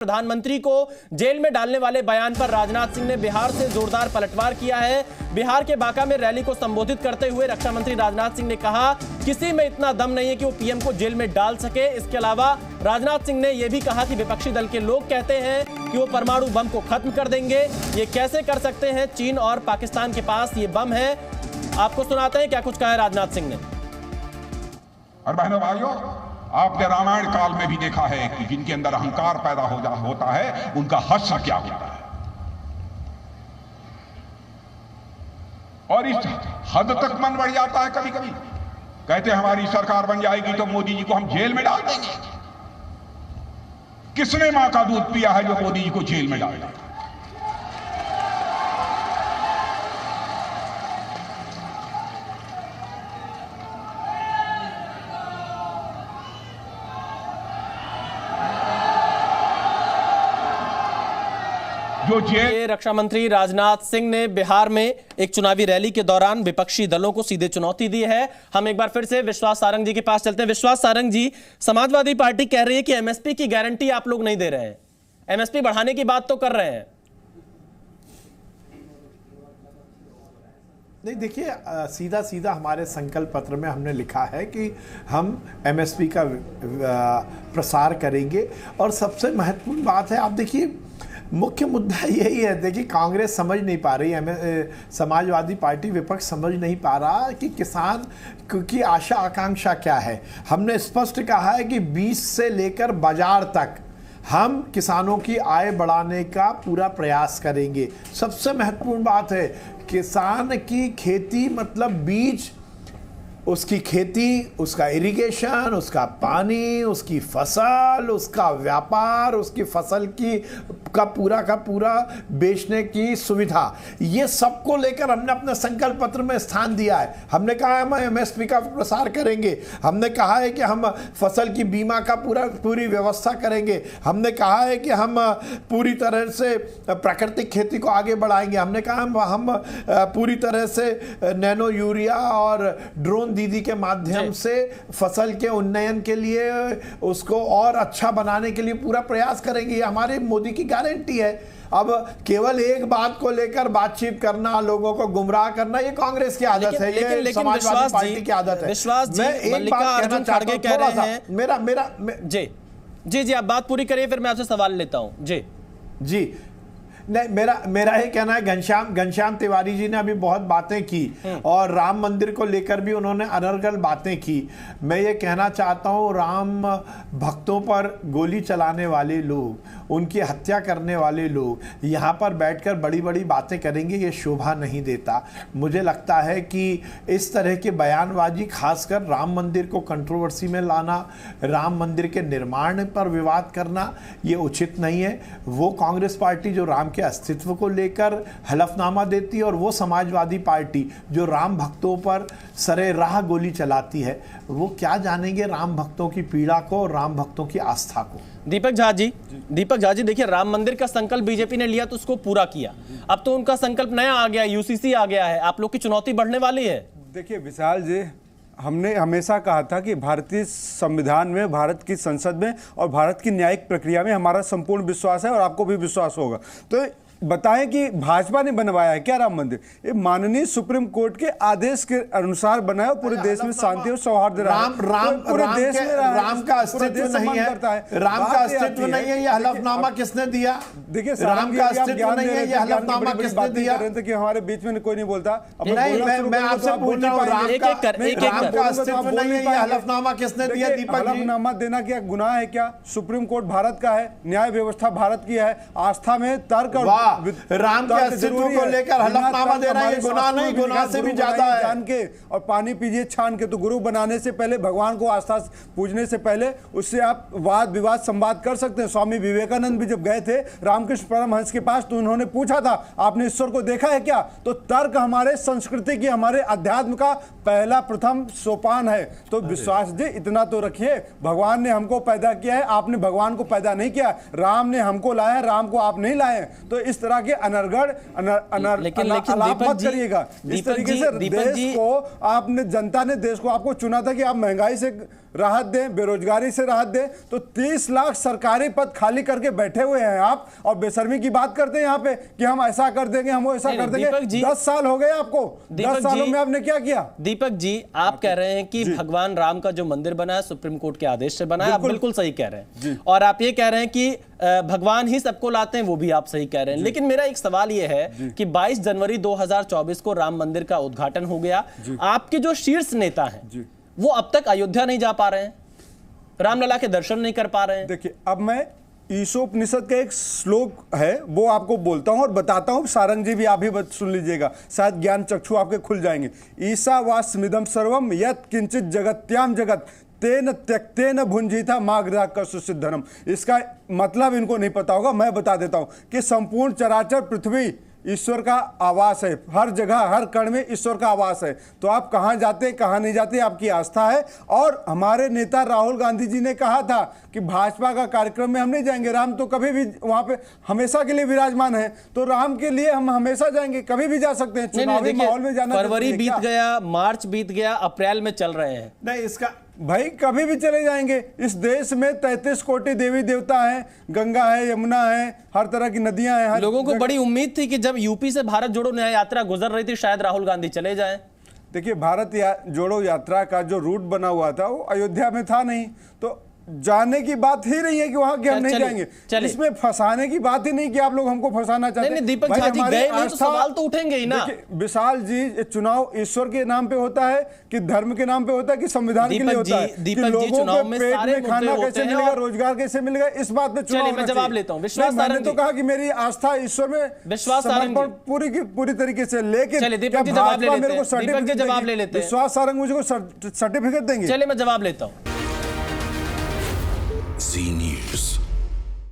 प्रधानमंत्री को जेल में डालने वाले बयान पर राजनाथ सिंह ने बिहार से जोरदार पलटवार किया है। बिहार के बांका में रैली को संबोधित करते हुए रक्षा मंत्री राजनाथ सिंह ने कहा, किसी में इतना दम नहीं है कि वो पीएम को जेल में डाल सके। इसके अलावा राजनाथ सिंह ने यह भी कहा कि विपक्षी दल के लोग कहते हैं कि वो परमाणु बम को खत्म कर देंगे, ये कैसे कर सकते हैं? चीन और पाकिस्तान के पास ये बम है। आपको सुनाते हैं क्या कुछ कहा है राजनाथ सिंह ने। और बहनों भाइयों, आपने रामायण काल में भी देखा है कि जिनके अंदर अहंकार पैदा होता है उनका हश्र क्या होता है। और इस हद तक मन बढ़ जाता है, कभी कभी कहते हैं हमारी सरकार बन जाएगी तो मोदी जी को हम जेल में डाल देंगे। किसने मां का दूध पिया है जो मोदी जी को जेल में डाल देगा? ये रक्षा मंत्री राजनाथ सिंह ने बिहार में एक चुनावी रैली के दौरान विपक्षी दलों को सीधे चुनौती दी है। हम एक बार फिर से विश्वास सारंग जी के पास चलते हैं। विश्वास सारंग जी, समाजवादी पार्टी कह रही है कि एमएसपी की गारंटी आप लोग नहीं दे रहे हैं, एमएसपी बढ़ाने की बात तो कर रहे हैं। नहीं, देखिए, सीधा सीधा हमारे संकल्प पत्र में हमने लिखा है कि हम एमएसपी का प्रसार करेंगे। और सबसे महत्वपूर्ण बात है, आप देखिए, मुख्य मुद्दा यही है। देखिए, कांग्रेस समझ नहीं पा रही, समाजवादी पार्टी विपक्ष समझ नहीं पा रहा कि किसान की आशा आकांक्षा क्या है। हमने स्पष्ट कहा है कि बीज से लेकर बाजार तक हम किसानों की आय बढ़ाने का पूरा प्रयास करेंगे। सबसे महत्वपूर्ण बात है, किसान की खेती मतलब बीज, उसकी खेती, उसका इरिगेशन, उसका पानी, उसकी फसल, उसका व्यापार, उसकी फसल का पूरा बेचने की सुविधा, ये सबको लेकर हमने अपने संकल्प पत्र में स्थान दिया है। हमने कहा है हम एमएसपी का प्रसार करेंगे, हमने कहा है कि हम फसल की बीमा का पूरी व्यवस्था करेंगे, हमने कहा है कि हम पूरी तरह से प्राकृतिक खेती को आगे बढ़ाएंगे, हमने कहा हम पूरी तरह से नैनो यूरिया और ड्रोन दीदी के माध्यम से फसल के उन्नयन के लिए, उसको और अच्छा बनाने के लिए पूरा प्रयास करेंगे। ये हमारे मोदी की गारंटी है। अब केवल एक बात को लेकर बातचीत करना, लोगों को गुमराह करना, ये कांग्रेस की आदत है, ये समाजवादी पार्टी की आदत है। मैं एक बात कहना चाहता हूं, थोड़ा सा जी आप बात पूरी करिए, फिर मैं आपसे सवाल लेता हूं। जी नहीं, मेरा ये कहना है, घनश्याम तिवारी जी ने अभी बहुत बातें की और राम मंदिर को लेकर भी उन्होंने अनर्गल बातें की। मैं ये कहना चाहता हूँ, राम भक्तों पर गोली चलाने वाले लोग, उनकी हत्या करने वाले लोग यहाँ पर बैठकर बड़ी बड़ी बातें करेंगे, ये शोभा नहीं देता। मुझे लगता है कि इस तरह की बयानबाजी, खासकर राम मंदिर को कंट्रोवर्सी में लाना, राम मंदिर के निर्माण पर विवाद करना, ये उचित नहीं है। वो कांग्रेस पार्टी जो राम के अस्तित्व को लेकर हलफनामा देती है और वो समाजवादी पार्टी जो राम भक्तों पर सरेराह गोली चलाती है, वो क्या जानेंगे राम भक्तों की पीड़ा को और राम भक्तों की आस्था को। दीपक झा जी, देखिए, राम मंदिर का संकल्प बीजेपी ने लिया तो उसको पूरा किया, अब तो उनका संकल्प नया आ गया, यूसीसी आ गया है, आप लोग की चुनौती बढ़ने वाली है। देखिए विशाल जी, हमने हमेशा कहा था कि भारतीय संविधान में, भारत की संसद में और भारत की न्यायिक प्रक्रिया में हमारा संपूर्ण विश्वास है और आपको भी विश्वास होगा। तो बताएं कि भाजपा ने बनवाया है क्या राम मंदिर? ये माननीय सुप्रीम कोर्ट के आदेश के अनुसार बना है। पूरे देश में शांति और सौहार्द राम का अस्तित्व नहीं है, राम का अस्तित्व नहीं है, ये हलफनामा किसने दिया? देखिए, राम का अस्तित्व नहीं है, ये हलफनामा किसने दिया? कि हमारे बीच में कोई नहीं बोलता। मैं आपसे पूछ रहा हूँ, राम का अस्तित्व नहीं है, ये हलफनामा किसने दिया? दीपक जी, हलफनामा देना क्या गुनाह है क्या? सुप्रीम कोर्ट भारत का है, न्याय व्यवस्था भारत की है, आस्था में तर्क और राम के अस्तित्व को लेकर हलफनामा देना ये गुनाह नहीं, गुनाह से भी ज्यादा है। जान के और पानी पीजिए छान के। तो गुरु बनाने से पहले, भगवान को आस्था पूजने से पहले, उससे आप वाद विवाद संवाद कर सकते हैं। स्वामी विवेकानंद भी जब गए थे रामकृष्ण परमहंस के पास तो उन्होंने पूछा था, आपने ईश्वर को देखा है क्या? तो तर्क हमारे संस्कृति की, हमारे अध्यात्म का पहला प्रथम सोपान है। तो विश्वास जी इतना तो रखिए, भगवान ने हमको पैदा किया है, आपने भगवान को पैदा नहीं किया। राम ने हमको लाया है, राम को आप नहीं लाए। तो इस तरह के अनर्गढ़ मत करिएगा। इस तरीके से देश को आपने, जनता ने देश को आपको चुना था कि आप महंगाई से राहत दें, बेरोजगारी से राहत दें। तो 30 लाख सरकारी पद खाली करके बैठे हुए हैं आप, और बेशर्मी की बात करते हैं यहाँ पे कि हम ऐसा कर देंगे, हम वो ऐसा कर देंगे। 10 साल हो गए आपको, 10 सालों में आपने क्या किया? दीपक जी, आप कह रहे हैं कि भगवान राम का जो मंदिर बना है सुप्रीम कोर्ट के आदेश से बना है, आप बिल्कुल सही कह रहे हैं। और आप ये कह रहे हैं कि भगवान ही सबको लाते हैं, वो भी आप सही कह रहे हैं। लेकिन मेरा एक सवाल ये है कि 22 जनवरी 2024 को राम मंदिर का उद्घाटन हो गया, आपके जो शीर्ष नेता हैं वो अब तक अयोध्या नहीं जा पा रहे हैं, रामलला के दर्शन नहीं कर पा रहे हैं। देखिए, अब मैं ईशोपनिषद का एक श्लोक है वो आपको बोलता हूं और बताता हूं, सारंग जी भी आप भी सुन लीजिएगा, शायद ज्ञान चक्षु आपके खुल जाएंगे। ईशावास्मिदं सर्वम यत् किंचित जगत्याम जगत तेन त्यक्तेन भुंजिता माग्रह कशुसिद्धनम। इसका मतलब इनको नहीं पता होगा, मैं बता देता हूं कि संपूर्ण चराचर पृथ्वी ईश्वर का आवास है, हर जगह हर कण में ईश्वर का आवास है। तो आप कहां जाते कहां नहीं जाते आपकी आस्था है। और हमारे नेता राहुल गांधी जी ने कहा था कि भाजपा का कार्यक्रम में हम नहीं जाएंगे, राम तो कभी भी वहां पे हमेशा के लिए विराजमान है, तो राम के लिए हम हमेशा जाएंगे, कभी भी जा सकते हैं। चुनावी माहौल में जाना, फरवरी बीत गया, मार्च बीत गया, अप्रैल में चल रहे हैं। नहीं, इसका भाई कभी भी चले जाएंगे। इस देश में 33 कोटि देवी देवता हैं, गंगा है, यमुना है, हर तरह की नदियां हैं। लोगों को बड़ी उम्मीद थी कि जब यूपी से भारत जोड़ो न्याय यात्रा गुजर रही थी शायद राहुल गांधी चले जाएं। देखिए, भारत जोड़ो यात्रा का जो रूट बना हुआ था वो अयोध्या में था नहीं, तो जाने की बात ही नहीं है कि वहां के हम नहीं जाएंगे। इसमें फंसाने की बात ही नहीं कि आप लोग हमको फंसाना चाहते हैं। नहीं, दीपक झा जी गए नहीं तो सवाल तो उठेंगे ही ना। विशाल जी, चुनाव ईश्वर के नाम पे होता है कि धर्म के नाम पे होता है कि संविधान के लिए होता है? कि लोगों को पेट में खाना कैसे मिलेगा, रोजगार कैसे मिलेगा, इस बात पे चुनाव। मैं जवाब लेता हूँ। विश्वास मैंने तो कहा कि मेरी आस्था ईश्वर में विश्वास पूरी तरीके से, लेकिन दीपक जी जवाब ले लेते हैं। विश्वास सारंग मुझे सर्टिफिकेट देंगे? चलिए मैं जवाब लेता हूँ। Z News.